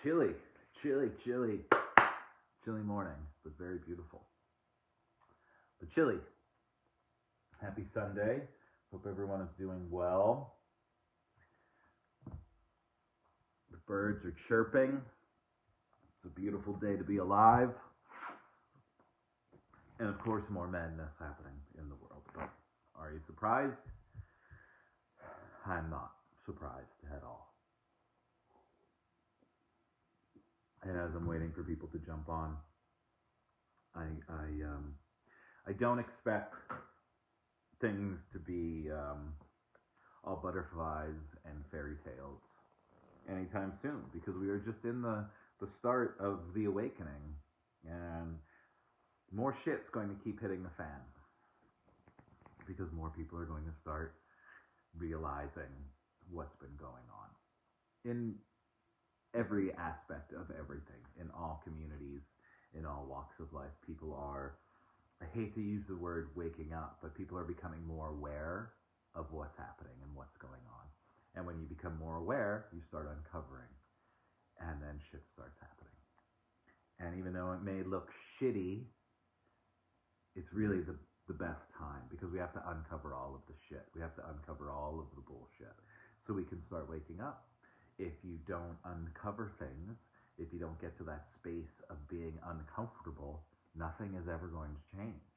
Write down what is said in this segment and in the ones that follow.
chilly, chilly morning, but very beautiful. But chilly. Happy Sunday. Hope everyone is doing well. The birds are chirping. It's a beautiful day to be alive. And of course, more madness happening in the world. But are you surprised? I'm not surprised at all. And as I'm waiting for people to jump on, I don't expect things to be all butterflies and fairy tales anytime soon, because we are just in the start of the awakening, and more shit's going to keep hitting the fan, because more people are going to start realizing what's been going on in every aspect of everything, in all communities, in all walks of life. People are, I hate to use the word waking up, but people are becoming more aware of what's happening and what's going on. And when you become more aware, you start uncovering, and then shit starts happening. And even though it may look shitty, it's really the best time, because we have to uncover all of the shit. We have to uncover all of the bullshit so we can start waking up. If you don't uncover things, if you don't get to that space of being uncomfortable, nothing is ever going to change.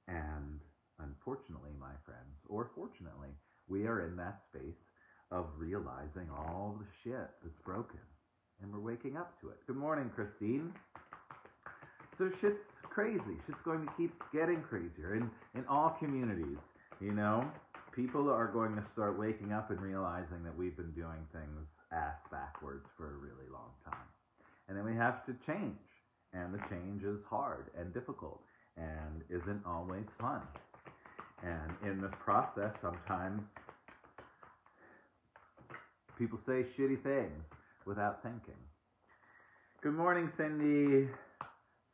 And unfortunately, my friends, or fortunately, we are in that space of realizing all the shit that's broken, and we're waking up to it. Good morning, Christine. So shit's crazy. Shit's going to keep getting crazier in all communities, you know? People are going to start waking up and realizing that we've been doing things ass backwards for a really long time. And then we have to change. And the change is hard and difficult and isn't always fun. And in this process, sometimes people say shitty things without thinking. Good morning, Cindy.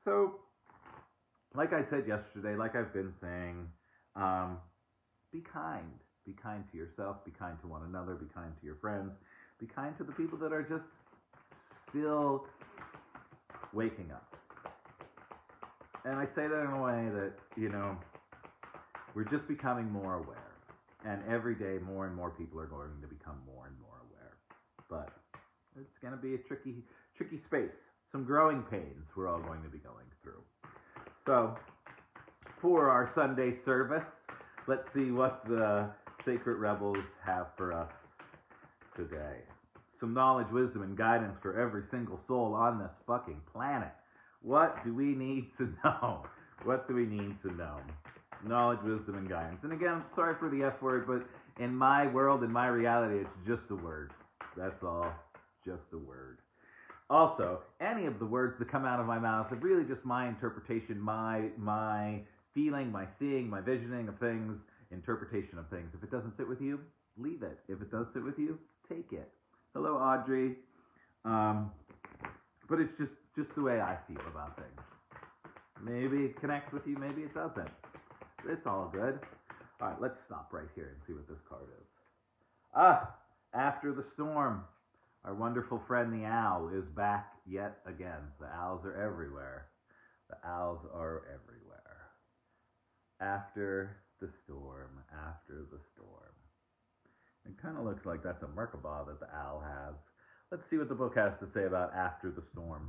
So, like I said yesterday, like I've been saying, be kind. Be kind to yourself. Be kind to one another. Be kind to your friends. Be kind to the people that are just still waking up. And I say that in a way that, you know, we're just becoming more aware. And every day, more and more people are going to become more and more aware. But it's going to be a tricky space. Some growing pains we're all going to be going through. So, for our Sunday service, let's see what the Sacred Rebels have for us today. Some knowledge, wisdom, and guidance for every single soul on this fucking planet. What do we need to know? What do we need to know? Knowledge, wisdom, and guidance. And again, sorry for the F word, but in my world, in my reality, it's just a word. That's all. Just a word. Also, any of the words that come out of my mouth are really just my interpretation, my feeling, my seeing, my visioning of things, interpretation of things. If it doesn't sit with you, leave it. If it does sit with you, take it. Hello, Audrey. But it's just the way I feel about things. Maybe it connects with you, maybe it doesn't. It's all good. All right, let's stop right here and see what this card is. After the storm. Our wonderful friend the owl is back yet again. The owls are everywhere. The owls are everywhere. After the storm, after the storm. It kind of looks like that's a Merkabah that the owl has. Let's see what the book has to say about after the storm.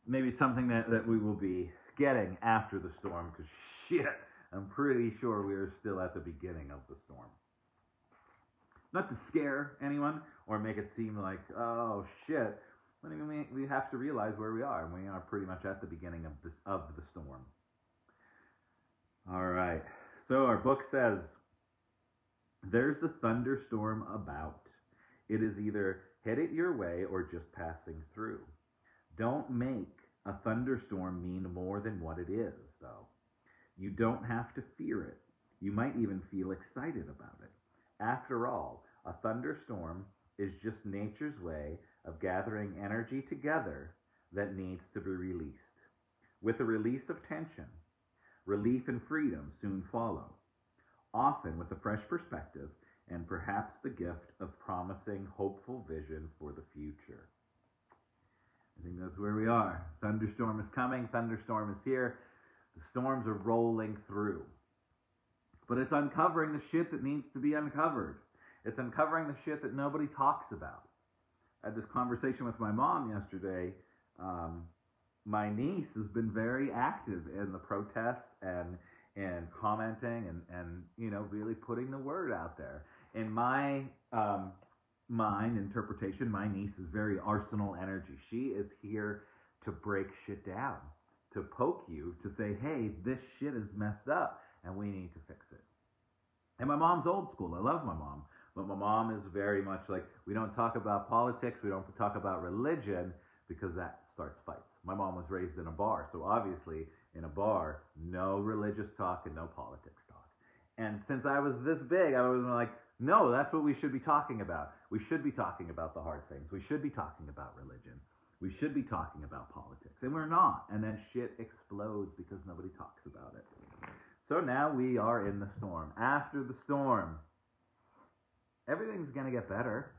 Maybe it's something that we will be getting after the storm, because shit, I'm pretty sure we are still at the beginning of the storm. Not to scare anyone or make it seem like, oh shit, but we have to realize where we are, and we are pretty much at the beginning of the storm. All right, so our book says, there's a thunderstorm about. It is either headed your way or just passing through. Don't make a thunderstorm mean more than what it is, though. You don't have to fear it. You might even feel excited about it. After all, a thunderstorm is just nature's way of gathering energy together that needs to be released. With a release of tension, relief and freedom soon follow, often with a fresh perspective and perhaps the gift of promising hopeful vision for the future. I think that's where we are. Thunderstorm is coming. Thunderstorm is here. The storms are rolling through. But it's uncovering the shit that needs to be uncovered. It's uncovering the shit that nobody talks about. I had this conversation with my mom yesterday. My niece has been very active in the protests and commenting and really putting the word out there. In my mind interpretation, my niece is very Arsenal energy. She is here to break shit down, to poke you, to say, hey, this shit is messed up and we need to fix it. And my mom's old school. I love my mom. But my mom is very much like, we don't talk about politics, we don't talk about religion, because that starts fights. My mom was raised in a bar, so obviously in a bar, no religious talk and no politics talk. And since I was this big, I was like, no, that's what we should be talking about. We should be talking about the hard things. We should be talking about religion. We should be talking about politics. And we're not. And then shit explodes because nobody talks about it. So now we are in the storm. After the storm, everything's going to get better.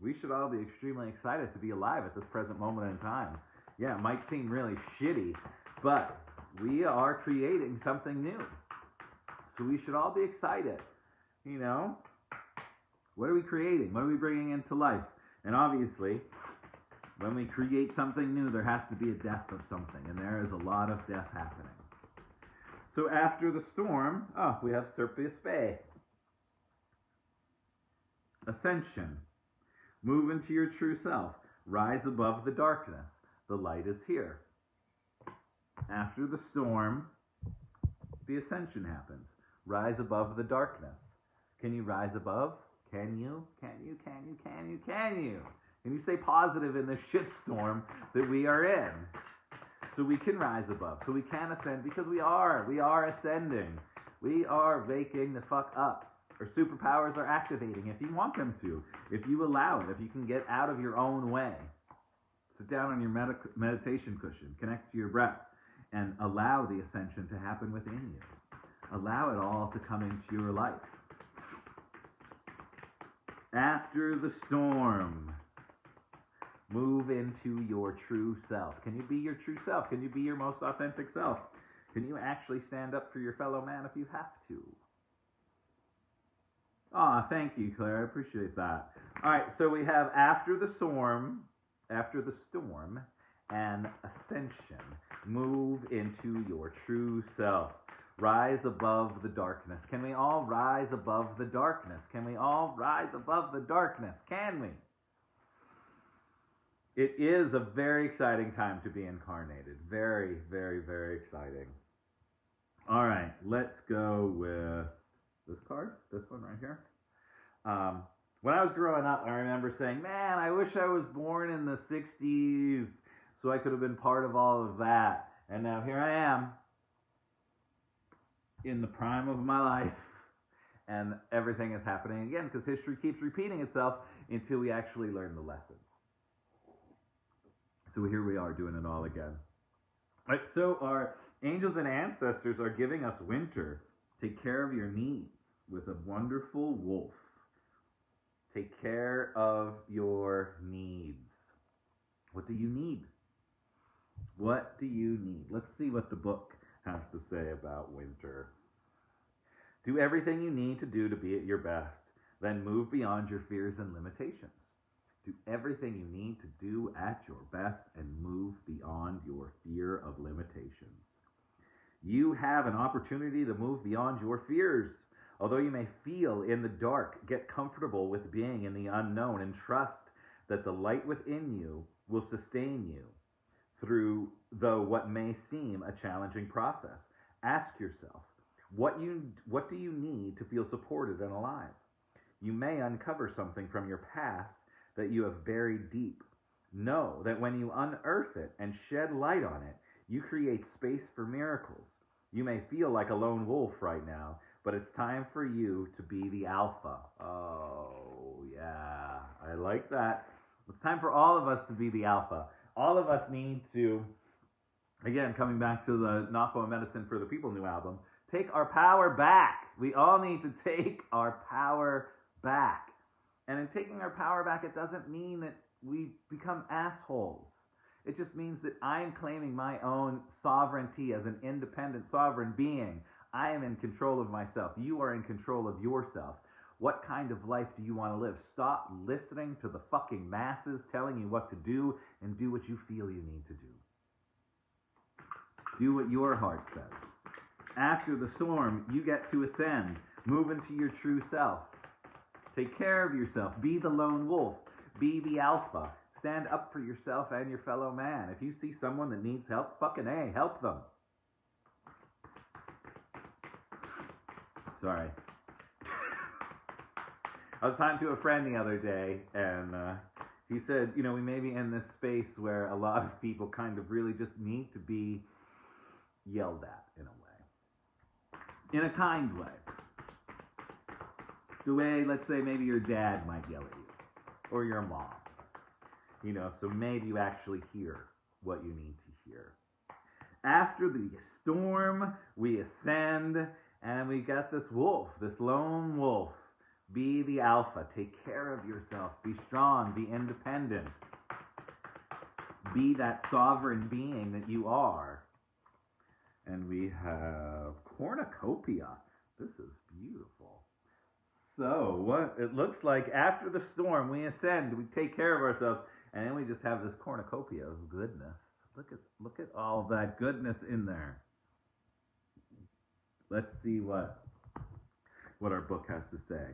We should all be extremely excited to be alive at this present moment in time. Yeah, it might seem really shitty, but we are creating something new. So we should all be excited. You know, what are we creating? What are we bringing into life? And obviously, when we create something new, there has to be a death of something, and there is a lot of death happening. So after the storm, we have Serpius Bay. Ascension. Move into your true self. Rise above the darkness. The light is here. After the storm, the ascension happens. Rise above the darkness. Can you rise above? Can you? Can you? Can you? Can you? Can you? Can you stay positive in this shitstorm that we are in? So we can rise above. So we can ascend because we are ascending. We are waking the fuck up. Our superpowers are activating if you want them to. If you allow it. If you can get out of your own way. Sit down on your meditation cushion. Connect to your breath. And allow the ascension to happen within you. Allow it all to come into your life. After the storm, move into your true self. Can you be your true self? Can you be your most authentic self? Can you actually stand up for your fellow man if you have to? Thank you, Claire. I appreciate that. All right, so we have after the storm, and ascension. Move into your true self. Rise above the darkness. Can we all rise above the darkness? Can we all rise above the darkness? Can we? It is a very exciting time to be incarnated. Very, very, very exciting. All right, let's go with this card, this one right here. When I was growing up, I remember saying, man, I wish I was born in the 60s so I could have been part of all of that. And now here I am in the prime of my life, and everything is happening again because history keeps repeating itself until we actually learn the lessons. So here we are doing it all again. All right, so our angels and ancestors are giving us winter. Take care of your needs with a wonderful wolf. Take care of your needs. What do you need? What do you need? Let's see what the book has to say about winter. Do everything you need to do to be at your best. Then move beyond your fears and limitations. Do everything you need to do at your best and move beyond your fear of limitations. You have an opportunity to move beyond your fears. Although you may feel in the dark, get comfortable with being in the unknown and trust that the light within you will sustain you through, though, what may seem a challenging process. Ask yourself, what do you need to feel supported and alive? You may uncover something from your past that you have buried deep. Know that when you unearth it and shed light on it, you create space for miracles. You may feel like a lone wolf right now, but it's time for you to be the alpha. Oh, yeah, I like that. It's time for all of us to be the alpha. All of us need to, again, coming back to the Napo Medicine for the People new album, take our power back. We all need to take our power back. And in taking our power back, it doesn't mean that we become assholes. It just means that I am claiming my own sovereignty as an independent sovereign being. I am in control of myself. You are in control of yourself. What kind of life do you want to live? Stop listening to the fucking masses telling you what to do and do what you feel you need to do. Do what your heart says. After the storm, you get to ascend. Move into your true self. Take care of yourself. Be the lone wolf. Be the alpha. Stand up for yourself and your fellow man. If you see someone that needs help, fucking A, help them. Sorry. I was talking to a friend the other day, and he said, we may be in this space where a lot of people kind of really just need to be yelled at in a way. In a kind way. The way, let's say, maybe your dad might yell at you. Or your mom. So maybe you actually hear what you need to hear. After the storm, we ascend, and we got this wolf, this lone wolf. Be the alpha. Take care of yourself. Be strong. Be independent. Be that sovereign being that you are. And we have cornucopia. This is beautiful. So, what it looks like after the storm, we ascend, we take care of ourselves, and then we just have this cornucopia of goodness. Look at all that goodness in there. Let's see what our book has to say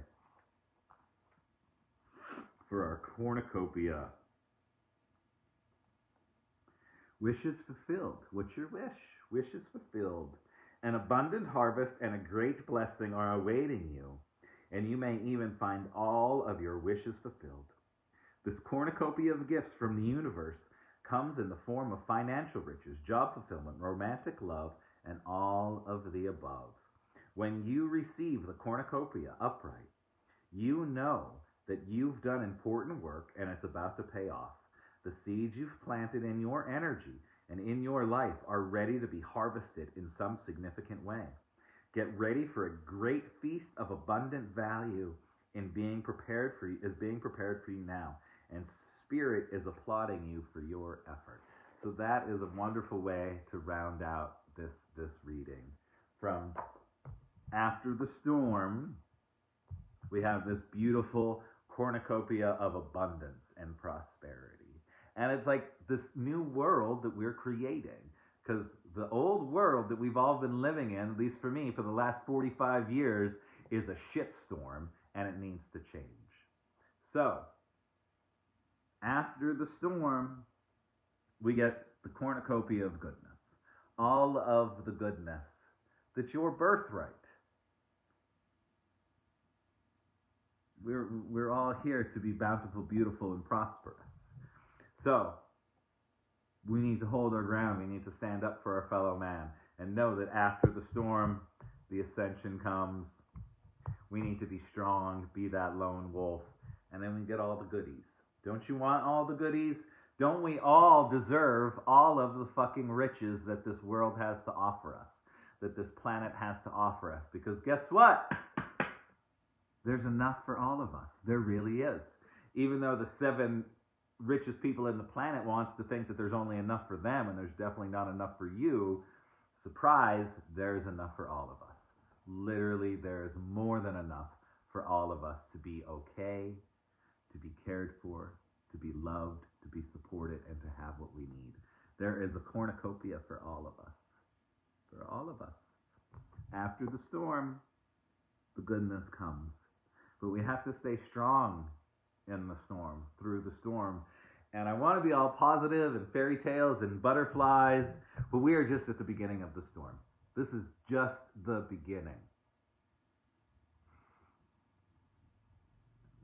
for our cornucopia. Wishes fulfilled. What's your wish? Wishes fulfilled. An abundant harvest and a great blessing are awaiting you, and you may even find all of your wishes fulfilled. This cornucopia of gifts from the universe comes in the form of financial riches, job fulfillment, romantic love, and all of the above. When you receive the cornucopia upright, you know that you've done important work and it's about to pay off. The seeds you've planted in your energy and in your life are ready to be harvested in some significant way. Get ready for a great feast of abundant value is being prepared for you now, and Spirit is applauding you for your effort. So that is a wonderful way to round out this reading. From After the Storm, we have this beautiful cornucopia of abundance and prosperity. And it's like this new world that we're creating. Because the old world that we've all been living in, at least for me, for the last 45 years, is a shitstorm, and it needs to change. So, after the storm, we get the cornucopia of goodness. All of the goodness that's your birthright. We're all here to be bountiful, beautiful, and prosperous. So, we need to hold our ground. We need to stand up for our fellow man and know that after the storm, the ascension comes. We need to be strong, be that lone wolf, and then we get all the goodies. Don't you want all the goodies? Don't we all deserve all of the fucking riches that this world has to offer us, that this planet has to offer us? Because guess what? There's enough for all of us. There really is. Even though the 7 richest people in the planet wants to think that there's only enough for them and there's definitely not enough for you, surprise, there's enough for all of us. Literally, there's more than enough for all of us to be okay, to be cared for, to be loved, to be supported, and to have what we need. There is a cornucopia for all of us. For all of us. After the storm, the goodness comes. But we have to stay strong in the storm, through the storm. And I want to be all positive and fairy tales and butterflies, but we are just at the beginning of the storm. This is just the beginning.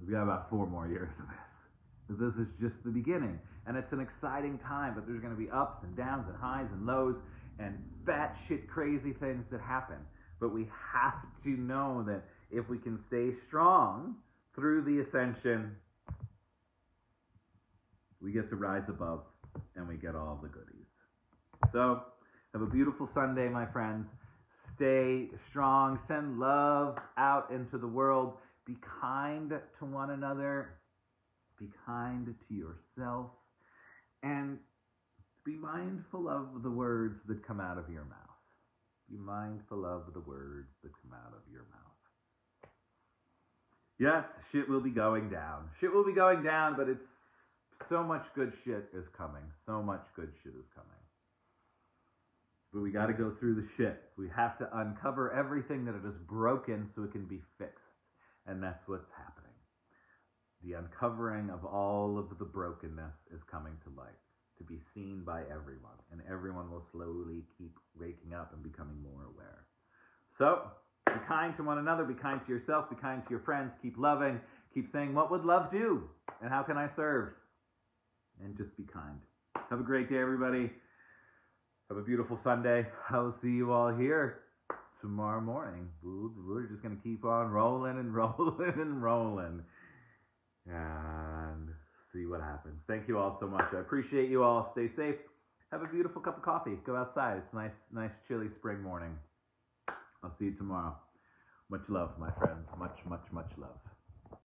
We've got about 4 more years of this. This is just the beginning. And it's an exciting time, but there's going to be ups and downs and highs and lows and batshit crazy things that happen. But we have to know that if we can stay strong through the ascension, we get to rise above and we get all the goodies. So, have a beautiful Sunday, my friends. Stay strong. Send love out into the world. Be kind to one another. Be kind to yourself. And be mindful of the words that come out of your mouth. Be mindful of the words that come out of your mouth. Yes, shit will be going down. Shit will be going down, but it's so much good shit is coming. So much good shit is coming. But we got to go through the shit. We have to uncover everything that it is broken so it can be fixed. And that's what's happening. The uncovering of all of the brokenness is coming to light, to be seen by everyone. And everyone will slowly keep waking up and becoming more aware. So, be kind to one another, be kind to yourself, be kind to your friends, keep loving, keep saying, what would love do? And how can I serve? And just be kind. Have a great day, everybody. Have a beautiful Sunday. I'll see you all here tomorrow morning. We're just going to keep on rolling and rolling and rolling. And see what happens. Thank you all so much. I appreciate you all. Stay safe. Have a beautiful cup of coffee. Go outside. It's a nice chilly spring morning. I'll see you tomorrow. Much love, my friends. Much, much, much love.